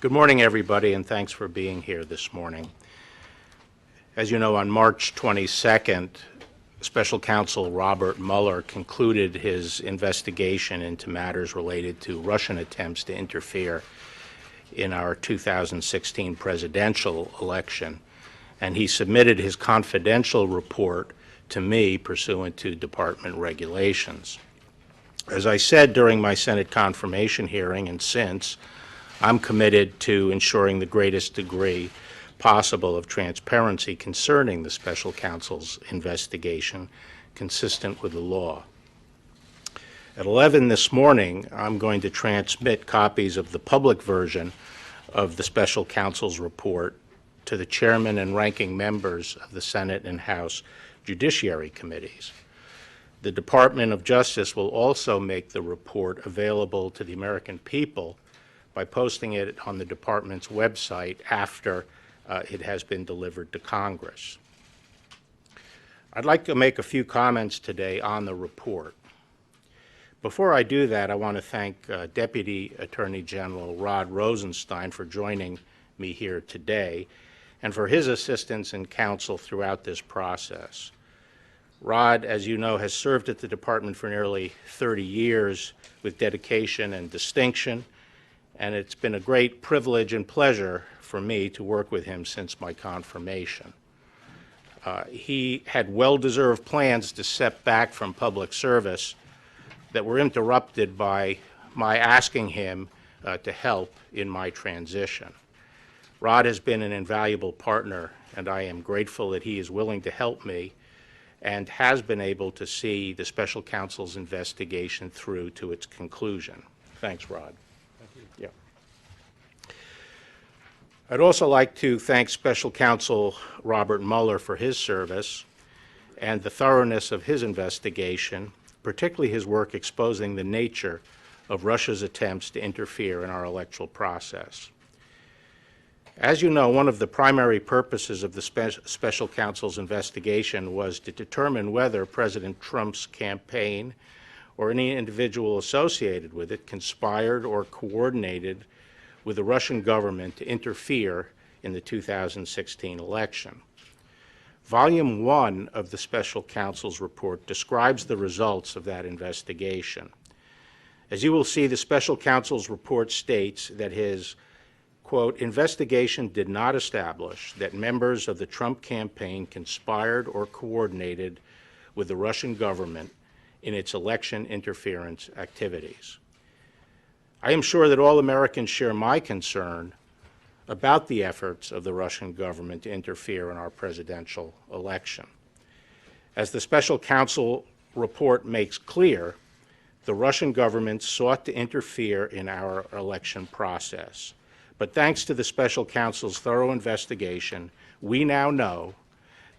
Good morning, everybody, and thanks for being here this morning. As you know, on March 22nd, Special Counsel Robert Mueller concluded his investigation into matters related to Russian attempts to interfere in our 2016 presidential election, and he submitted his confidential report to me pursuant to department regulations. As I said during my Senate confirmation hearing and since, I'm committed to ensuring the greatest degree possible of transparency concerning the Special Counsel's investigation, consistent with the law. At 11 this morning, I'm going to transmit copies of the public version of the Special Counsel's report to the chairman and ranking members of the Senate and House Judiciary Committees. The Department of Justice will also make the report available to the American people by posting it on the department's website after it has been delivered to Congress. I'd like to make a few comments today on the report. Before I do that, I want to thank Deputy Attorney General Rod Rosenstein for joining me here today and for his assistance and counsel throughout this process. Rod, as you know, has served at the department for nearly 30 years with dedication and distinction, and it's been a great privilege and pleasure for me to work with him since my confirmation. He had well-deserved plans to step back from public service that were interrupted by my asking him to help in my transition. Rod has been an invaluable partner, and I am grateful that he is willing to help me and has been able to see the Special Counsel's investigation through to its conclusion. Thanks, Rod. Thank you. Yeah. I'd also like to thank Special Counsel Robert Mueller for his service and the thoroughness of his investigation, particularly his work exposing the nature of Russia's attempts to interfere in our electoral process. As you know, one of the primary purposes of the Special Counsel's investigation was to determine whether President Trump's campaign or any individual associated with it conspired or coordinated with the Russian government to interfere in the 2016 election. Volume 1 of the Special Counsel's report describes the results of that investigation. As you will see, the Special Counsel's report states that his, quote, investigation did not establish that members of the Trump campaign conspired or coordinated with the Russian government in its election interference activities. I am sure that all Americans share my concern about the efforts of the Russian government to interfere in our presidential election. As the Special Counsel report makes clear, the Russian government sought to interfere in our election process. But thanks to the Special Counsel's thorough investigation, we now know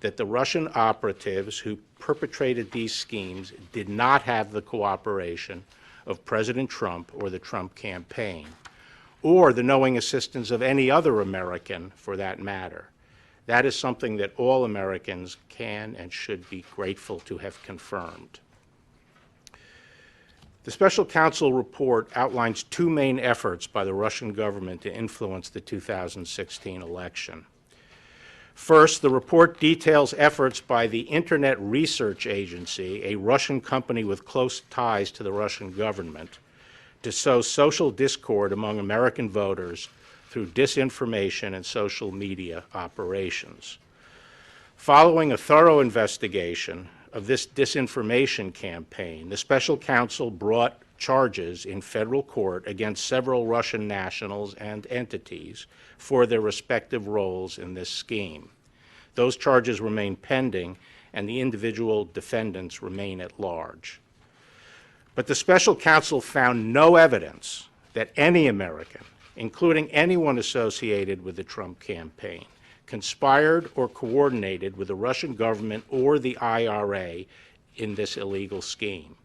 that the Russian operatives who perpetrated these schemes did not have the cooperation of President Trump or the Trump campaign, or the knowing assistance of any other American for that matter. That is something that all Americans can and should be grateful to have confirmed. The Special Counsel report outlines two main efforts by the Russian government to influence the 2016 election. First, the report details efforts by the Internet Research Agency, a Russian company with close ties to the Russian government, to sow social discord among American voters through disinformation and social media operations. Following a thorough investigation of this disinformation campaign, the Special Counsel brought charges in federal court against several Russian nationals and entities for their respective roles in this scheme. Those charges remain pending, and the individual defendants remain at large. But the Special Counsel found no evidence that any American, including anyone associated with the Trump campaign, conspired or coordinated with the Russian government or the IRA in this illegal scheme.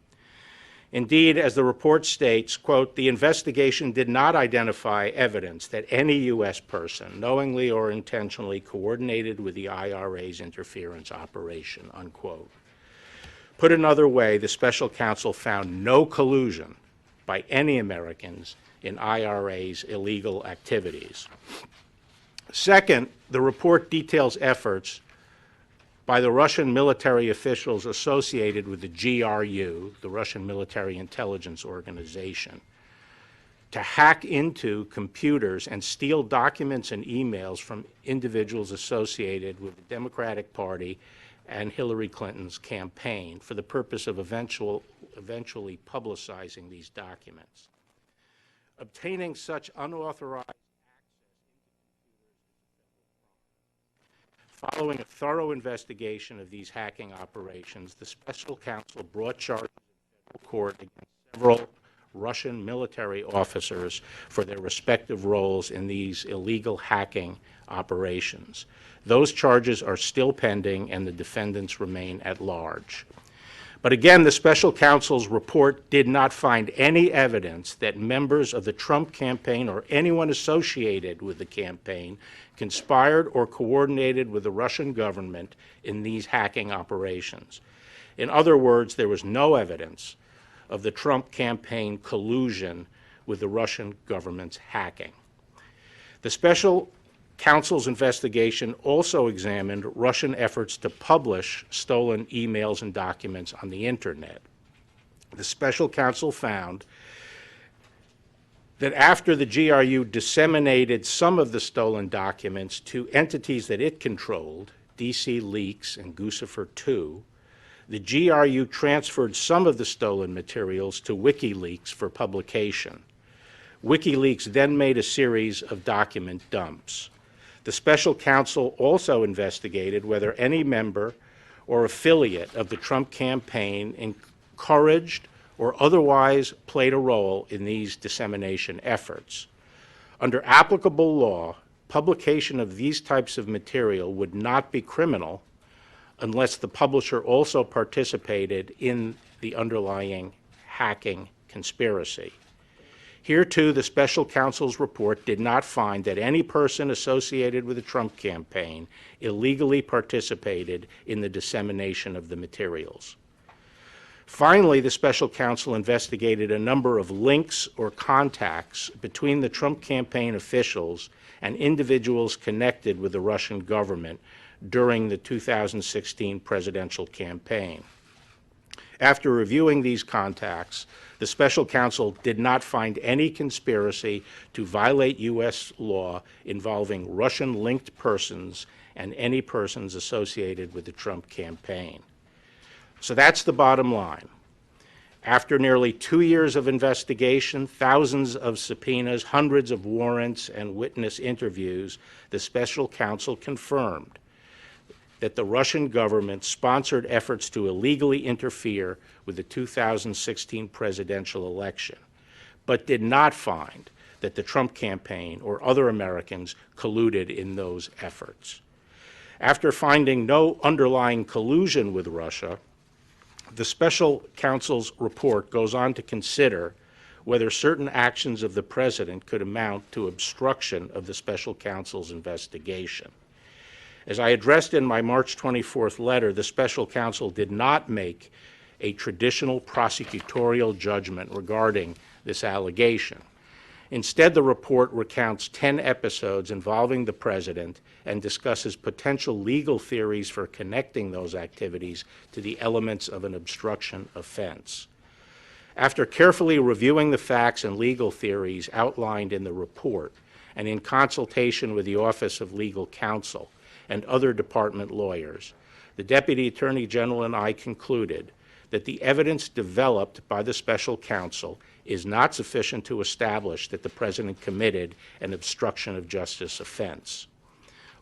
Indeed, as the report states, quote, the investigation did not identify evidence that any U.S. person knowingly or intentionally coordinated with the IRA's interference operation, unquote. Put another way, the Special Counsel found no collusion by any Americans in IRA's illegal activities. Second, the report details efforts by the Russian military officials associated with the GRU, the Russian Military Intelligence Organization, to hack into computers and steal documents and emails from individuals associated with the Democratic Party and Hillary Clinton's campaign for the purpose of eventually publicizing these documents. Obtaining such unauthorized following a thorough investigation of these hacking operations, the special counsel brought charges in federal court against several Russian military officers for their respective roles in these illegal hacking operations. Those charges are still pending, and the defendants remain at large. But again, the special counsel's report did not find any evidence that members of the Trump campaign or anyone associated with the campaign conspired or coordinated with the Russian government in these hacking operations. In other words, there was no evidence of the Trump campaign collusion with the Russian government's hacking. The special counsel's investigation also examined Russian efforts to publish stolen emails and documents on the internet. The special counsel found that after the GRU disseminated some of the stolen documents to entities that it controlled, DC Leaks and Guccifer 2, the GRU transferred some of the stolen materials to WikiLeaks for publication. WikiLeaks then made a series of document dumps. The special counsel also investigated whether any member or affiliate of the Trump campaign encouraged or otherwise played a role in these dissemination efforts. Under applicable law, publication of these types of material would not be criminal unless the publisher also participated in the underlying hacking conspiracy. Here, too, the special counsel's report did not find that any person associated with the Trump campaign illegally participated in the dissemination of the materials. Finally, the special counsel investigated a number of links or contacts between the Trump campaign officials and individuals connected with the Russian government during the 2016 presidential campaign. After reviewing these contacts, the special counsel did not find any conspiracy to violate U.S. law involving Russian-linked persons and any persons associated with the Trump campaign. So that's the bottom line. After nearly 2 years of investigation, thousands of subpoenas, hundreds of warrants, and witness interviews, the special counsel confirmed that the Russian government sponsored efforts to illegally interfere with the 2016 presidential election, but did not find that the Trump campaign or other Americans colluded in those efforts. After finding no underlying collusion with Russia, the special counsel's report goes on to consider whether certain actions of the president could amount to obstruction of the special counsel's investigation. As I addressed in my March 24th letter, the special counsel did not make a traditional prosecutorial judgment regarding this allegation. Instead, the report recounts 10 episodes involving the president and discusses potential legal theories for connecting those activities to the elements of an obstruction offense. After carefully reviewing the facts and legal theories outlined in the report, and in consultation with the Office of Legal Counsel and other department lawyers, the Deputy Attorney General and I concluded that the evidence developed by the special counsel is not sufficient to establish that the president committed an obstruction of justice offense.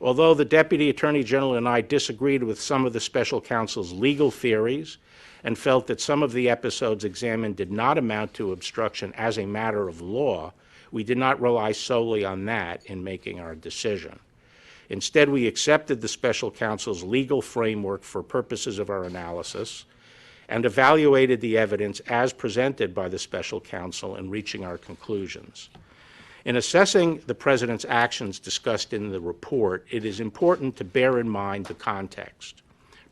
Although the Deputy Attorney General and I disagreed with some of the special counsel's legal theories and felt that some of the episodes examined did not amount to obstruction as a matter of law, we did not rely solely on that in making our decision. Instead, we accepted the special counsel's legal framework for purposes of our analysis and evaluated the evidence as presented by the special counsel in reaching our conclusions. In assessing the president's actions discussed in the report, it is important to bear in mind the context.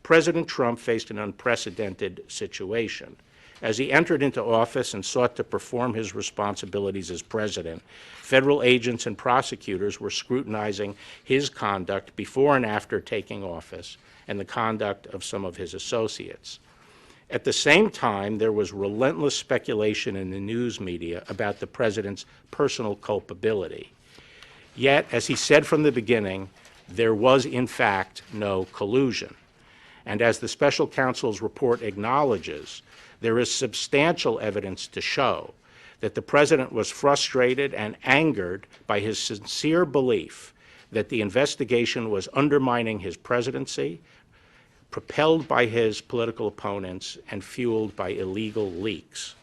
President Trump faced an unprecedented situation. As he entered into office and sought to perform his responsibilities as president, federal agents and prosecutors were scrutinizing his conduct before and after taking office and the conduct of some of his associates. At the same time, there was relentless speculation in the news media about the president's personal culpability. Yet, as he said from the beginning, there was in fact no collusion. And as the special counsel's report acknowledges, there is substantial evidence to show that the president was frustrated and angered by his sincere belief that the investigation was undermining his presidency, propelled by his political opponents, and fueled by illegal leaks.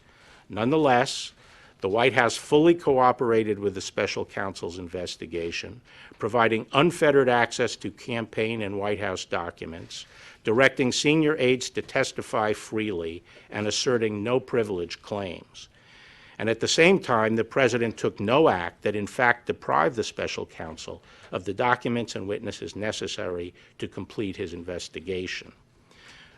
Nonetheless, the White House fully cooperated with the special counsel's investigation, providing unfettered access to campaign and White House documents, directing senior aides to testify freely, and asserting no privilege claims. And at the same time, the president took no act that in fact deprived the special counsel of the documents and witnesses necessary to complete his investigation.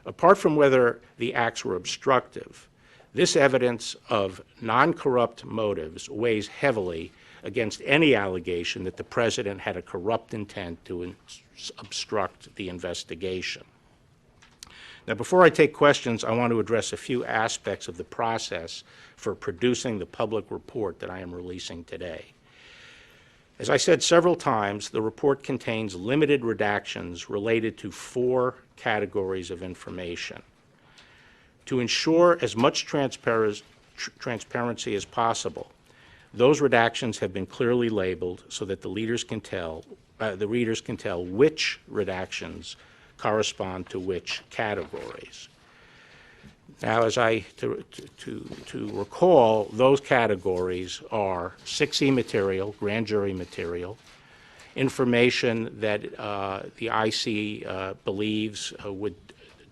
Apart from whether the acts were obstructive, this evidence of non-corrupt motives weighs heavily against any allegation that the president had a corrupt intent to obstruct the investigation. Now, before I take questions, I want to address a few aspects of the process for producing the public report that I am releasing today. As I said several times, the report contains limited redactions related to 4 categories of information. To ensure as much transparency as possible, those redactions have been clearly labeled so that the readers can tell which redactions correspond to which categories. Now, to recall, those categories are 6E material, grand jury material, information that the IC believes would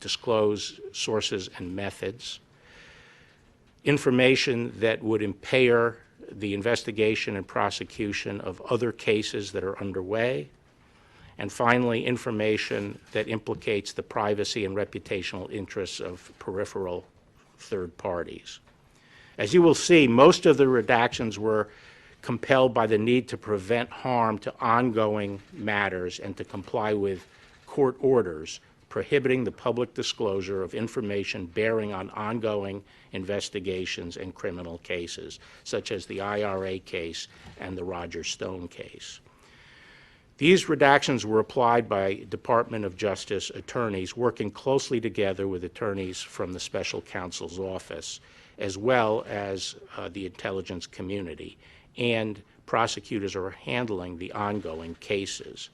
disclose sources and methods, information that would impair the investigation and prosecution of other cases that are underway, and finally, information that implicates the privacy and reputational interests of peripheral third parties. As you will see, most of the redactions were compelled by the need to prevent harm to ongoing matters and to comply with court orders prohibiting the public disclosure of information bearing on ongoing investigations and criminal cases, such as the IRA case and the Roger Stone case. These redactions were applied by Department of Justice attorneys working closely together with attorneys from the special counsel's office, as well as the intelligence community, and prosecutors are handling the ongoing cases.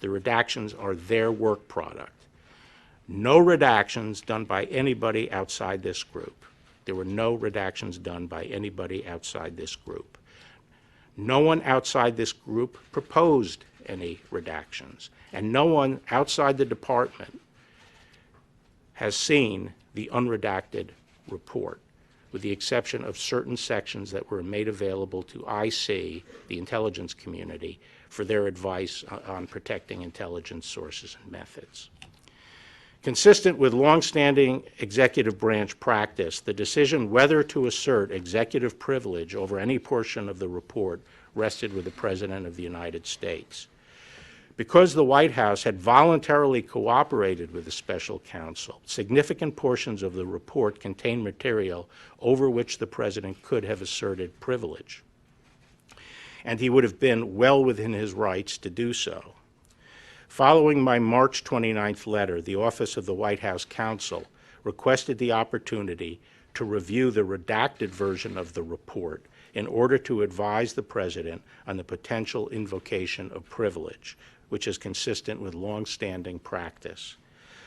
The redactions are their work product. No redactions done by anybody outside this group. There were no redactions done by anybody outside this group. No one outside this group proposed any redactions, and no one outside the department has seen the unredacted report, with the exception of certain sections that were made available to IC, the intelligence community, for their advice on protecting intelligence sources and methods. Consistent with longstanding executive branch practice, the decision whether to assert executive privilege over any portion of the report rested with the President of the United States. Because the White House had voluntarily cooperated with the special counsel, significant portions of the report contained material over which the President could have asserted privilege, and he would have been well within his rights to do so. Following my March 29th letter, the Office of the White House Counsel requested the opportunity to review the redacted version of the report in order to advise the President on the potential invocation of privilege, which is consistent with longstanding practice.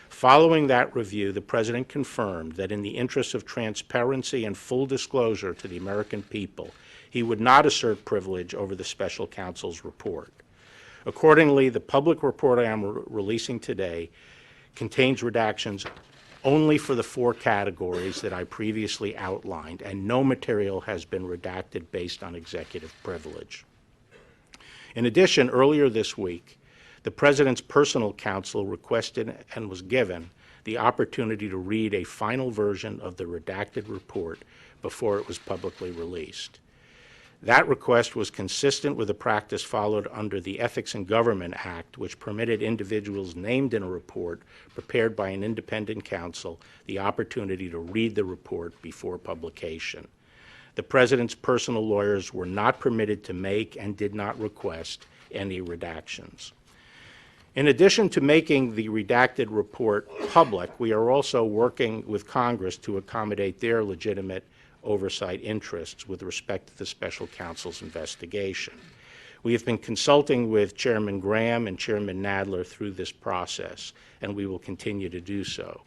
Following that review, the President confirmed that in the interest of transparency and full disclosure to the American people, he would not assert privilege over the special counsel's report. Accordingly, the public report I am releasing today contains redactions only for the 4 categories that I previously outlined, and no material has been redacted based on executive privilege. In addition, earlier this week, The President's personal counsel requested and was given the opportunity to read a final version of the redacted report before it was publicly released. That request was consistent with the practice followed under the Ethics in Government Act, which permitted individuals named in a report prepared by an independent counsel the opportunity to read the report before publication. The President's personal lawyers were not permitted to make and did not request any redactions. In addition to making the redacted report public, we are also working with Congress to accommodate their legitimate oversight interests with respect to the special counsel's investigation. We have been consulting with Chairman Graham and Chairman Nadler through this process, and we will continue to do so.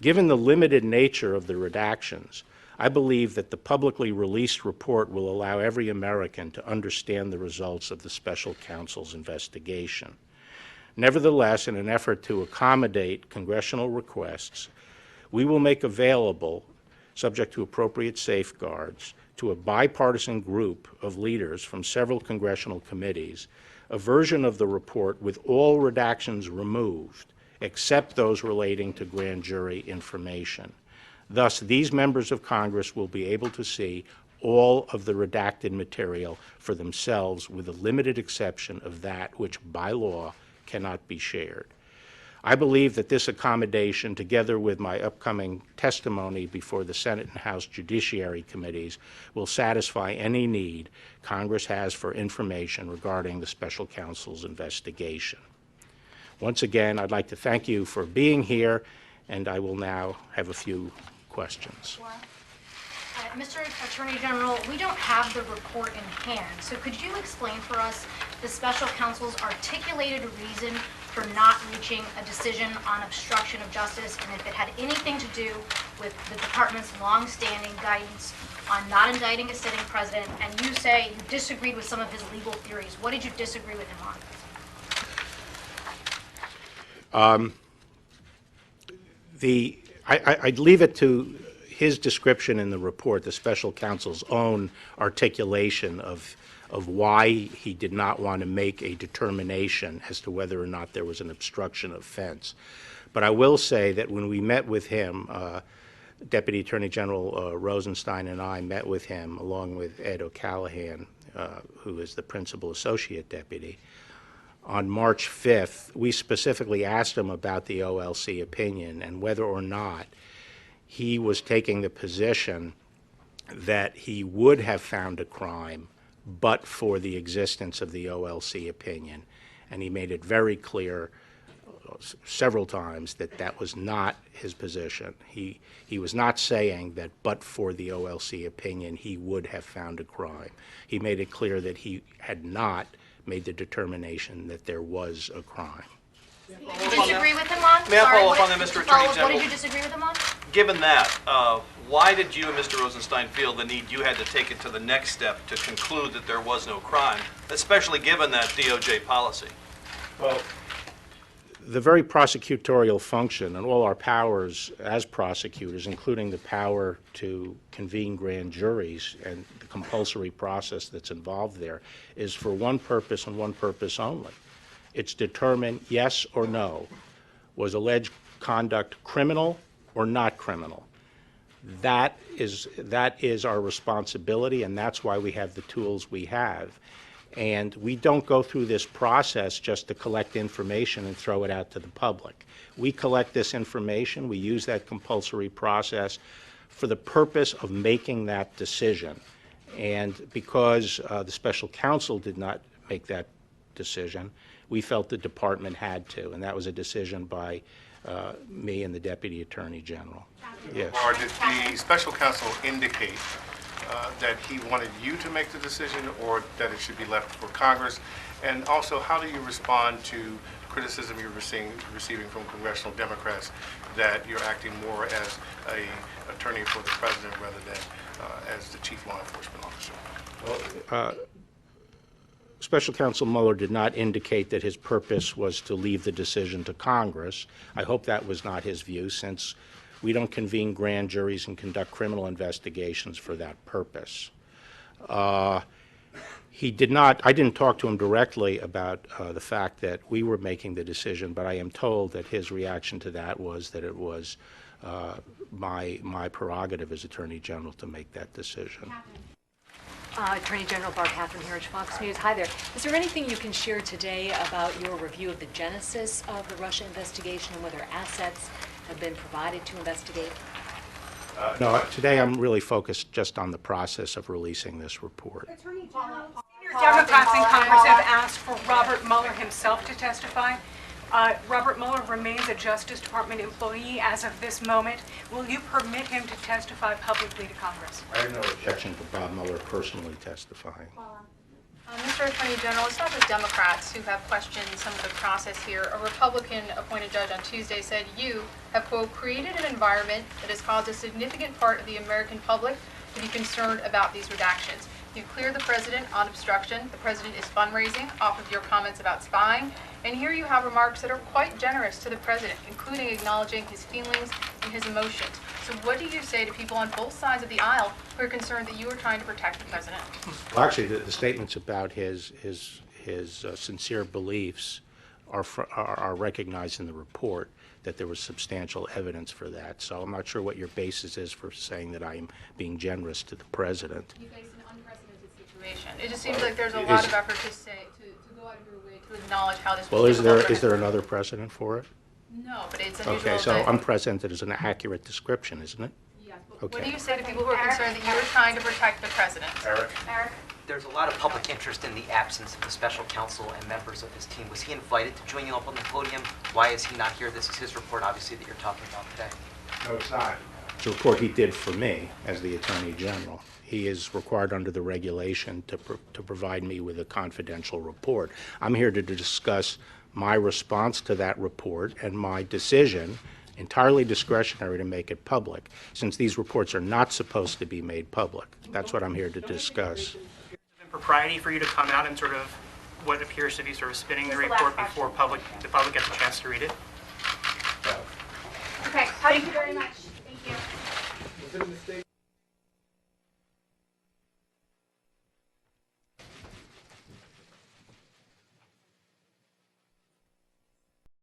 Given the limited nature of the redactions, I believe that the publicly released report will allow every American to understand the results of the special counsel's investigation. Nevertheless, in an effort to accommodate congressional requests, we will make available, subject to appropriate safeguards, to a bipartisan group of leaders from several congressional committees, a version of the report with all redactions removed, except those relating to grand jury information. Thus, these members of Congress will be able to see all of the redacted material for themselves, with the limited exception of that which, by law, cannot be shared. I believe that this accommodation, together with my upcoming testimony before the Senate and House Judiciary Committees, will satisfy any need Congress has for information regarding the special counsel's investigation. Once again, I'd like to thank you for being here, and I will now have a few questions. Mr. Attorney General, we don't have the report in hand, so could you explain for us the special counsel's articulated reason for not reaching a decision on obstruction of justice, and if it had anything to do with the department's long-standing guidance on not indicting a sitting president? And you say you disagreed with some of his legal theories. What did you disagree with him on? I'd leave it to his description in the report, the special counsel's own articulation of why he did not want to make a determination as to whether or not there was an obstruction offense. But I will say that when we met with him, Deputy Attorney General Rosenstein and I met with him, along with Ed O'Callahan, who is the principal associate deputy, on March 5th, we specifically asked him about the OLC opinion and whether or not he was taking the position that he would have found a crime but for the existence of the OLC opinion. And he made it very clear several times that that was not his position. He was not saying that but for the OLC opinion he would have found a crime. He made it clear that he had not made the determination that there was a crime. Did you disagree with him on? May I follow up on that, Mr. Attorney General? What did you disagree with him on? Given that, why did you and Mr. Rosenstein feel the need you had to take it to the next step to conclude that there was no crime, especially given that DOJ policy? Well, the very prosecutorial function and all our powers as prosecutors, including the power to convene grand juries and the compulsory process that's involved there, is for one purpose and one purpose only. It's determine yes or no. Was alleged conduct criminal or not criminal? That is our responsibility, and that's why we have the tools we have. And we don't go through this process just to collect information and throw it out to the public. We collect this information, we use that compulsory process for the purpose of making that decision. And because the special counsel did not make that decision, we felt the department had to, and that was a decision by me and the Deputy Attorney General. Yes. Or did the special counsel indicate that he wanted you to make the decision, or that it should be left for Congress? And also, how do you respond to criticism you're receiving from congressional Democrats that you're acting more as an attorney for the president rather than as the chief law enforcement officer? Well, Special Counsel Mueller did not indicate that his purpose was to leave the decision to Congress. I hope that was not his view, since we don't convene grand juries and conduct criminal investigations for that purpose. He did not, I didn't talk to him directly about the fact that we were making the decision, but I am told that his reaction to that was that it was my prerogative as Attorney General to make that decision. Attorney General Barb Catherine here at Fox News. Hi there. Is there anything you can share today about your review of the genesis of the Russia investigation and whether assets have been provided to investigate? No, today I'm really focused just on the process of releasing this report. Senior Democrats in Congress have asked for Robert Mueller himself to testify. Robert Mueller remains a Justice Department employee as of this moment. Will you permit him to testify publicly to Congress? I have no objection to Bob Mueller personally testifying. Mr. Attorney General, it's not just Democrats who have questioned some of the process here. A Republican-appointed judge on Tuesday said you have, quote, created an environment that has caused a significant part of the American public to be concerned about these redactions. You cleared the president on obstruction. The president is fundraising off of your comments about spying. And here you have remarks that are quite generous to the president, including acknowledging his feelings and his emotions. So what do you say to people on both sides of the aisle who are concerned that you are trying to protect the president? Well, actually, the statements about his sincere beliefs are recognized in the report, that there was substantial evidence for that. So I'm not sure what your basis is for saying that I'm being generous to the president. You face an unprecedented situation. It just seems like there's a lot of effort to go out of your way to acknowledge how this. Well, is there another precedent for it? No, but it's unusual. Okay, so that- unprecedented is an accurate description, isn't it? Yes, but Okay. what do you say to people who are concerned that you are trying to protect the president? Eric? There's a lot of public interest in the absence of the special counsel and members of his team. Was he invited to join you up on the podium? Why is he not here? This is his report, obviously, that you're talking about today. No, it's not. It's a report he did for me as the Attorney General. He is required under the regulation to provide me with a confidential report. I'm here to discuss my response to that report and my decision, entirely discretionary, to make it public, since these reports are not supposed to be made public. That's what I'm here to discuss. Impropriety for you to come out and sort of what appears to be sort of spinning the report before the public gets a chance to read it?